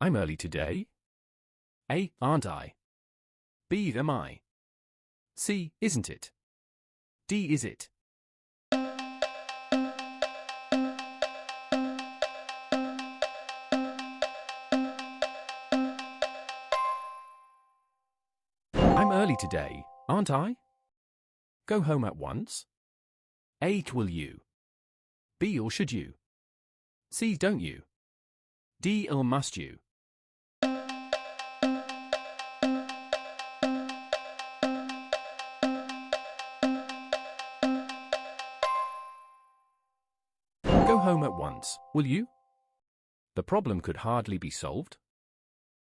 I'm early today. A. Aren't I? B. Am I? C. Isn't it? D. Is it? I'm early today, aren't I? Go home at once. A. Will you? B. Or should you? C. Don't you? D. Or must you? Go home at once, will you? The problem could hardly be solved.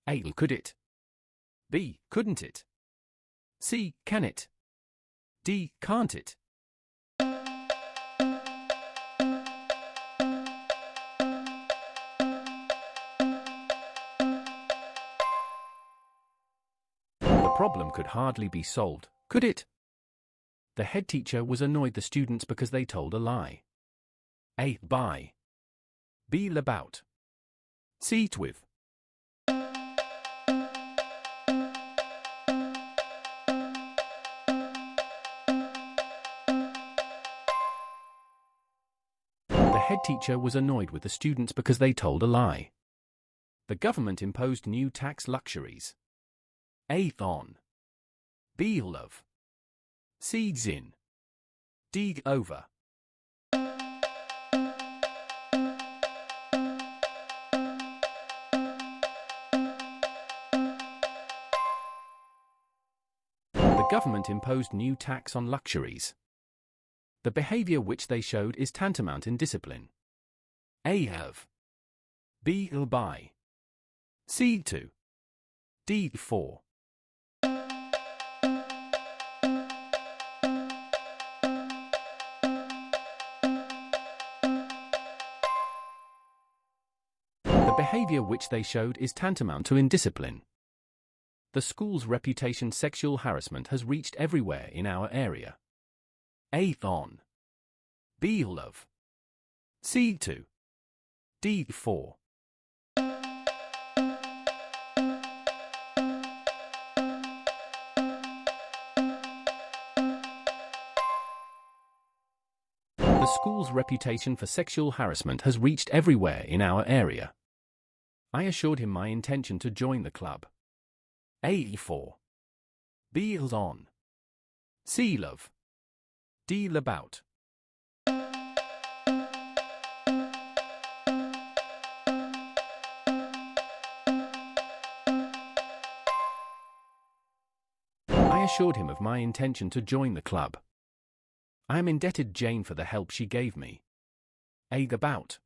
A. Could it? B. Couldn't it? C. Can it? D. Can't it? The problem could hardly be solved, could it? The head teacher was annoyed the students because they told a lie. A. By. B. About. C. With. The head teacher was annoyed with the students because they told a lie. The government imposed new tax luxuries. A. On. B. Of. C. In. D. Over. The government imposed new tax on luxuries. The behavior which they showed is tantamount in discipline. A. Of. B. By. C. To. D. For. The behavior which they showed is tantamount to indiscipline. The school's reputation sexual harassment has reached everywhere in our area. A. On. B. Of. C. To. D. For. The school's reputation for sexual harassment has reached everywhere in our area. I assured him my intention to join the club. A. For. B. On. C. Love. D. About. I assured him of my intention to join the club. I am indebted Jane for the help she gave me. A. About.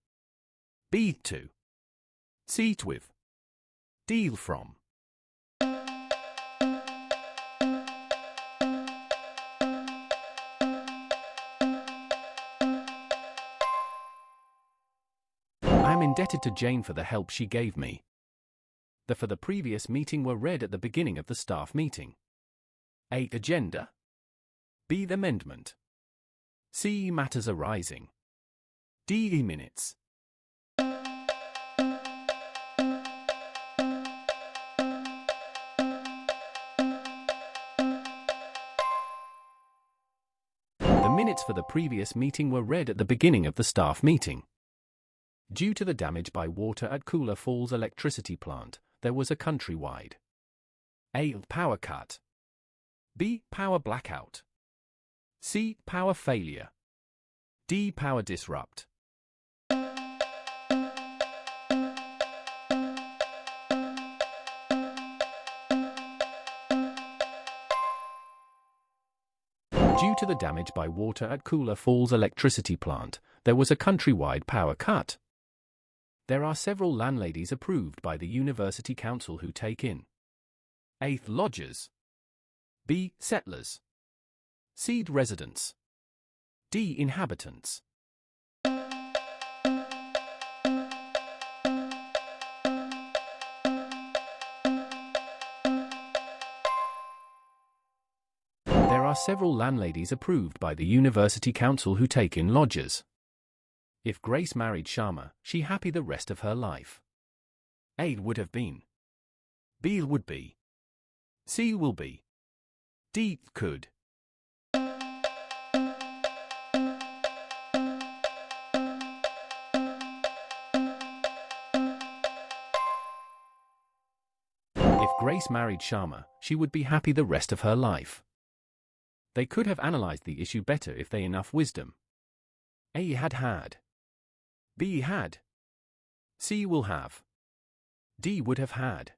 B. To. C. With. D. From. I am indebted to Jane for the help she gave me. The for the previous meeting were read at the beginning of the staff meeting. A. Agenda. B. Amendment. C. Matters arising. D. Minutes. The minutes for the previous meeting were read at the beginning of the staff meeting. Due to the damage by water at Cooler Falls electricity plant, there was a countrywide A. Power cut. B. Power blackout. C. Power failure. D. Power disrupt. Due to the damage by water at Cooler Falls electricity plant, there was a countrywide power cut. There are several landladies approved by the University Council who take in A. Lodgers. B. Settlers. C. Residents. D. Inhabitants. There are several landladies approved by the University Council who take in lodgers. If Grace married Sharma, she happy the rest of her life. A would have been. B would be. C will be. D could. If Grace married Sharma, she would be happy the rest of her life. They could have analyzed the issue better if they enough wisdom. A had. B had. C will have. D would have had.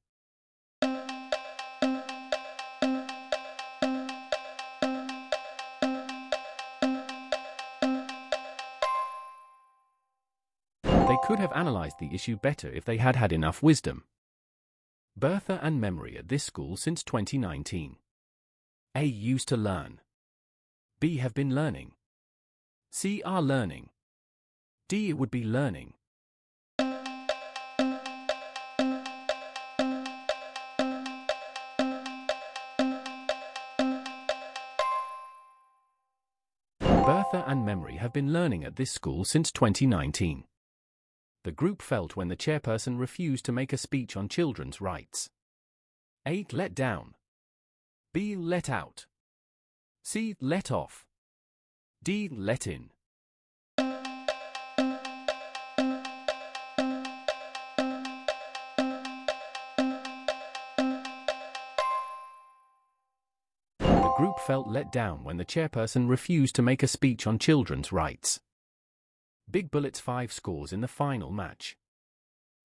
They could have analyzed the issue better if they had enough wisdom. Bertha and memory at this school since 2019. A used to learn. B have been learning. C are learning. D would be learning. Bertha and memory have been learning at this school since 2019. The group felt when the chairperson refused to make a speech on children's rights. A let down. B let out. C let off. D let in. The group felt let down when the chairperson refused to make a speech on children's rights. Big Bullets 5 scores in the final match.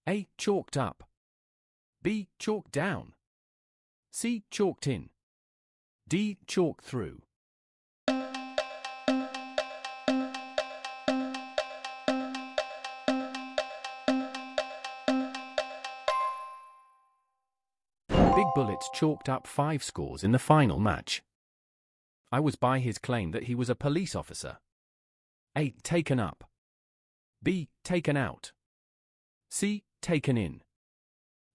A chalked up. B chalked down. C chalked in. D chalked through. Big Bullets chalked up 5 scores in the final match. I was by his claim that he was a police officer. A taken up. B taken out. C taken in.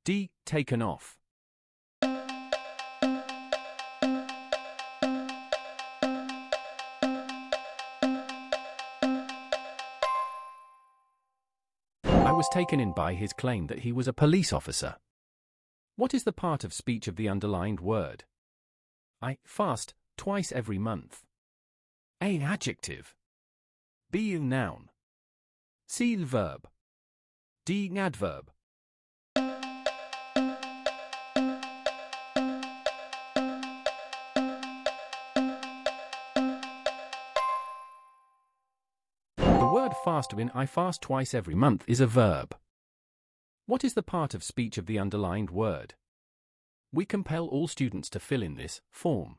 D taken off. I was taken in by his claim that he was a police officer. What is the part of speech of the underlined word? I fast twice every month. A adjective. B noun. C verb. D adverb. The word fast in I fast twice every month is a verb. What is the part of speech of the underlined word? We compel all students to fill in this form.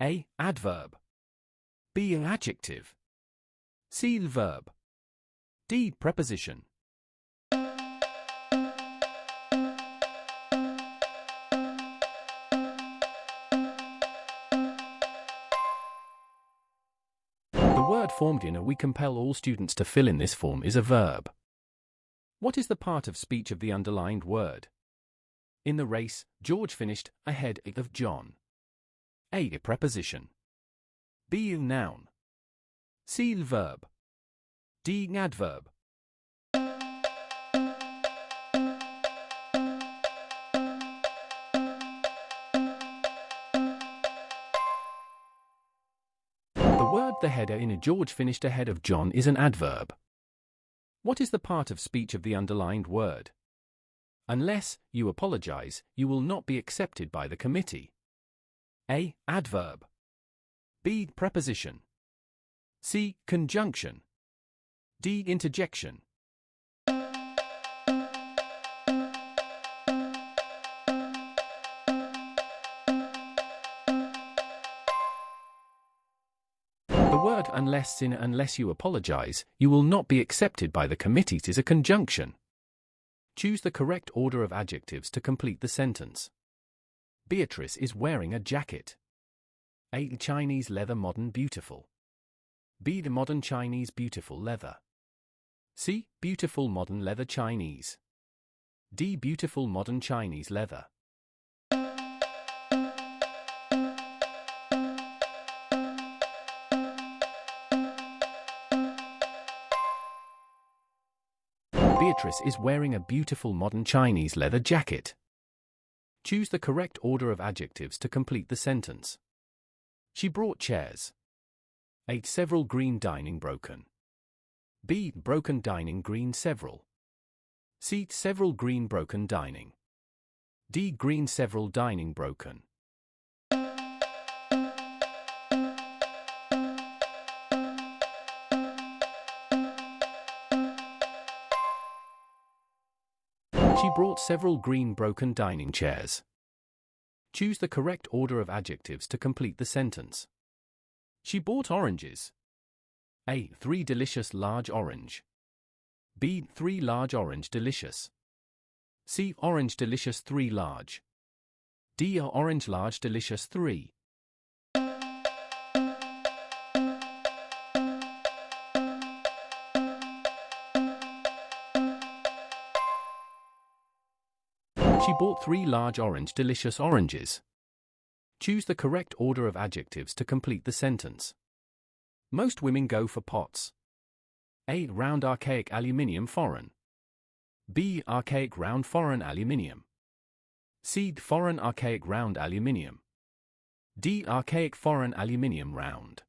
A adverb. B adjective. C verb. D preposition. The word formed in a we compel all students to fill in this form is a verb. What is the part of speech of the underlined word? In the race, George finished ahead of John. A preposition. B noun. C verb. D adverb. The word the header in a George finished ahead of John is an adverb. What is the part of speech of the underlined word? Unless you apologize, you will not be accepted by the committee. A adverb. B preposition. C conjunction. D interjection. The word unless you apologize, you will not be accepted by the committee is a conjunction. Choose the correct order of adjectives to complete the sentence. Beatrice is wearing a jacket. A Chinese leather modern beautiful. B the modern Chinese beautiful leather. C beautiful modern leather Chinese. D beautiful modern Chinese leather. actress is wearing a beautiful modern Chinese leather jacket. Choose the correct order of adjectives to complete the sentence. She brought chairs. A. Several green dining broken. B. Broken dining green several. C. Several green broken dining. D. Green several dining broken. She brought several green broken dining chairs. Choose the correct order of adjectives to complete the sentence. She bought oranges. A. 3 delicious large orange. B. 3 large orange delicious. C. Orange delicious 3 large. D. Orange large delicious 3. She bought 3 large orange delicious oranges. Choose the correct order of adjectives to complete the sentence. Most women go for pots. A. Round archaic aluminium foreign. B. Archaic round foreign aluminium. C. Foreign archaic round aluminium. D. Archaic foreign aluminium round.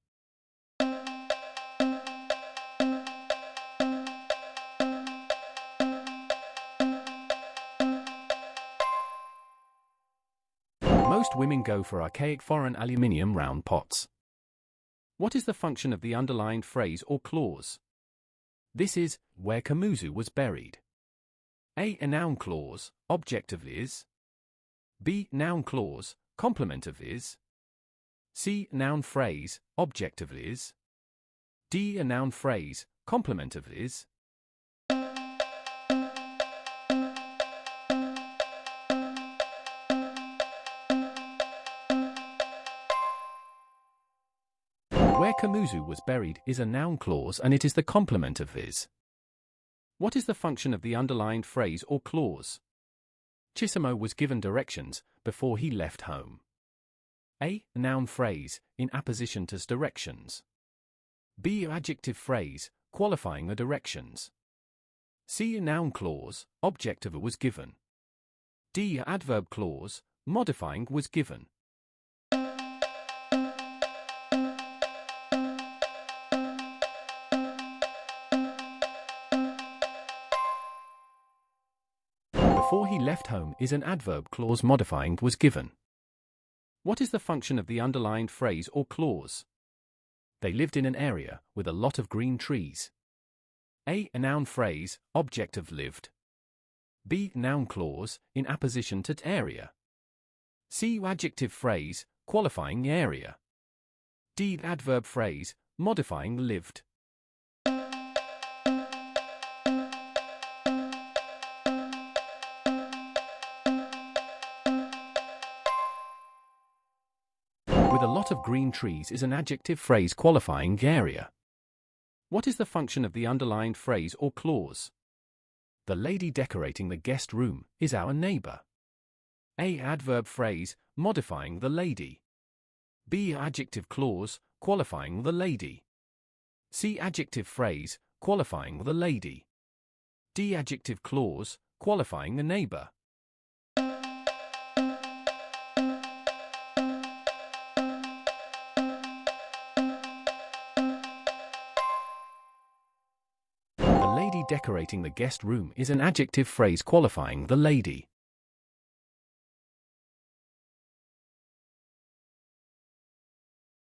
Most women go for archaic foreign aluminium round pots. What is the function of the underlined phrase or clause? This is where Kamuzu was buried. A. A noun clause, object of is. B. Noun clause, complement of is. C. Noun phrase, object of is. D. A noun phrase, complement of is. Where Kamuzu was buried is a noun clause and it is the complement of is. What is the function of the underlined phrase or clause? Chisamo was given directions before he left home. A. Noun phrase, in apposition to directions. B. Adjective phrase, qualifying the directions. C. Noun clause, object of was given. D. Adverb clause, modifying was given. Before he left home is an adverb clause modifying was given. What is the function of the underlined phrase or clause? They lived in an area with a lot of green trees. A. A noun phrase, object of lived. B. Noun clause, in apposition to area. C. Adjective phrase, qualifying area. D. Adverb phrase, modifying lived. With a lot of green trees is an adjective phrase qualifying area. What is the function of the underlined phrase or clause? The lady decorating the guest room is our neighbor. A. Adverb phrase, modifying the lady. B. Adjective clause, qualifying the lady. C. Adjective phrase, qualifying the lady. D. Adjective clause, qualifying the neighbor. The lady decorating the guest room is an adjective phrase qualifying the lady.